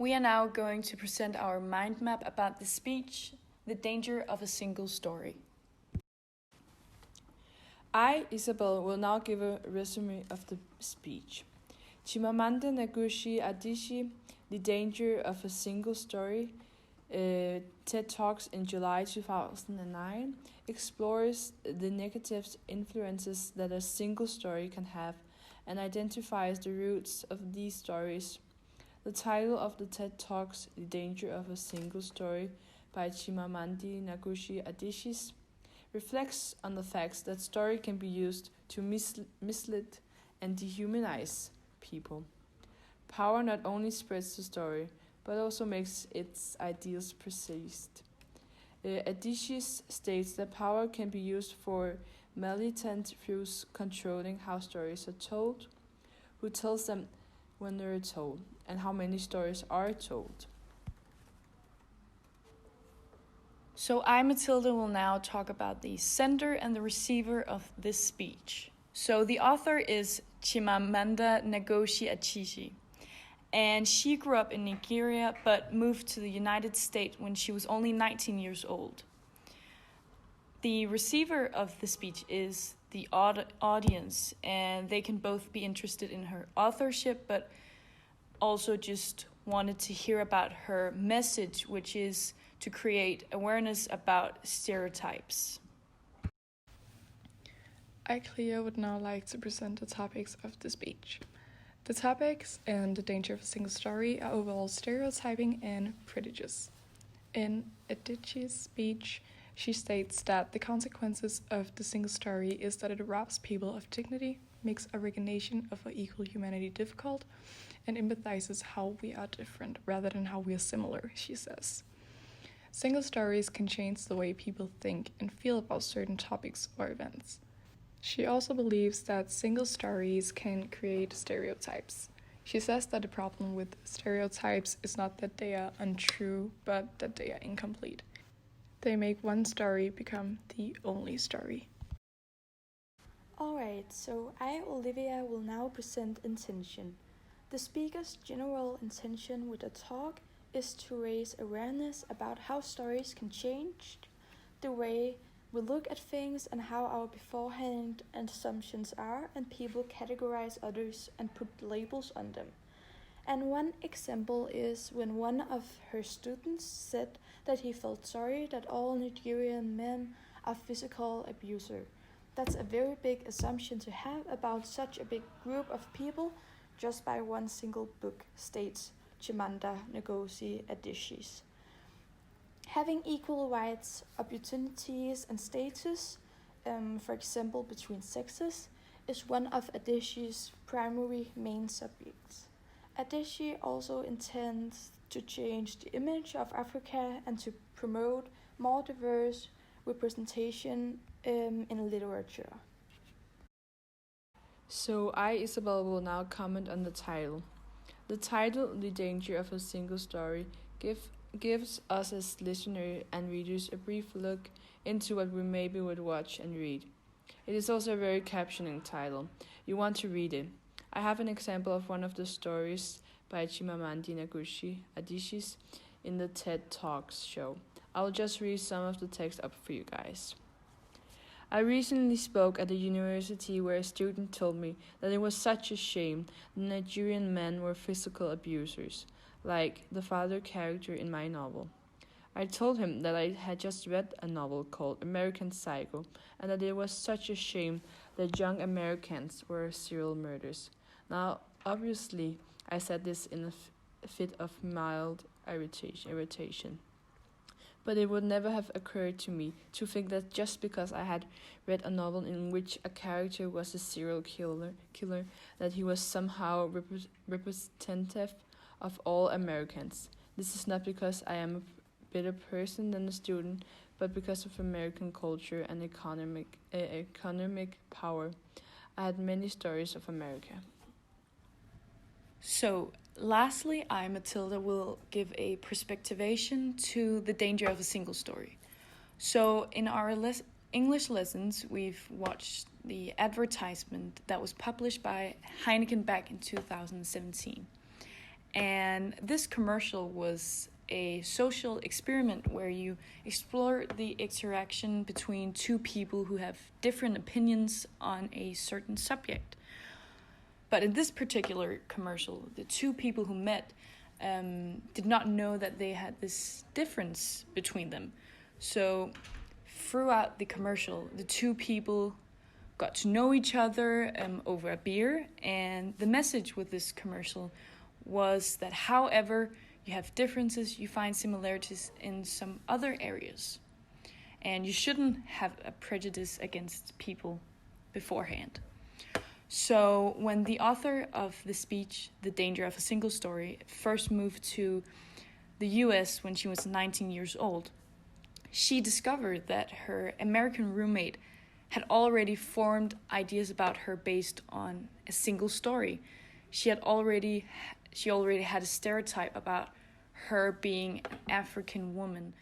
We are now going to present our mind map about the speech, The Danger of a Single Story. I, Isabel, will now give a resume of the speech. Chimamanda Ngozi Adichie, The Danger of a Single Story, TED Talks in July 2009, explores the negative influences that a single story can have and identifies the roots of these stories. The title of the TED Talks, The Danger of a Single Story, by Chimamanda Ngozi Adichie, reflects on the fact that story can be used to mislead and dehumanize people. Power not only spreads the story, but also makes its ideals persist. Adichie states that power can be used for militant through controlling how stories are told, who tells them when they're told, and how many stories are told. So I, Matilda, will now talk about the sender and the receiver of this speech. So the author is Chimamanda Ngozi Adichie, and she grew up in Nigeria but moved to the United States when she was only 19 years old. The receiver of the speech is the audience, and they can both be interested in her authorship but also just wanted to hear about her message, which is to create awareness about stereotypes. I, Cleo, would now like to present the topics of the speech. The topics and the danger of a single story are overall stereotyping and prejudice. In Adichie's speech, she states that the consequences of the single story is that it robs people of dignity, makes a recognition of our equal humanity difficult, and empathizes how we are different rather than how we are similar, she says. Single stories can change the way people think and feel about certain topics or events. She also believes that single stories can create stereotypes. She says that the problem with stereotypes is not that they are untrue, but that they are incomplete. They make one story become the only story. Alright, so I, Olivia, will now present intention. The speaker's general intention with the talk is to raise awareness about how stories can change the way we look at things and how our beforehand assumptions are, and people categorize others and put labels on them. And one example is when one of her students said that he felt sorry that all Nigerian men are physical abusers. That's a very big assumption to have about such a big group of people just by one single book, states Chimamanda Ngozi Adichie. Having equal rights, opportunities, and status, for example between sexes, is one of Adichie's primary main subjects. Adichie also intends to change the image of Africa and to promote more diverse representation in literature. So I, Isabel, will now comment on the title. The title, The Danger of a Single Story, gives us as listeners and readers a brief look into what we maybe would watch and read. It is also a very captioning title. You want to read it. I have an example of one of the stories by Chimamanda Ngozi Adichie in the TED Talks show. I'll just read some of the text up for you guys. I recently spoke at a university where a student told me that it was such a shame that Nigerian men were physical abusers, like the father character in my novel. I told him that I had just read a novel called American Psycho, and that it was such a shame that young Americans were serial murderers. Now, obviously, I said this in a fit of mild irritation. But it would never have occurred to me to think that just because I had read a novel in which a character was a serial killer, that he was somehow representative of all Americans. This is not because I am a better person than a student, but because of American culture and economic power. I had many stories of America. So, lastly, I, Matilda, will give a perspectivation to the danger of a single story. So, in our English lessons, we've watched the advertisement that was published by Heineken back in 2017. And this commercial was a social experiment where you explore the interaction between two people who have different opinions on a certain subject. But in this particular commercial, the two people who met did not know that they had this difference between them. So throughout the commercial, the two people got to know each other over a beer, and the message with this commercial was that however you have differences, you find similarities in some other areas. And you shouldn't have a prejudice against people beforehand. So when the author of the speech, The Danger of a Single Story, first moved to the US when she was 19 years old, she discovered that her American roommate had already formed ideas about her based on a single story. She already had a stereotype about her being an African woman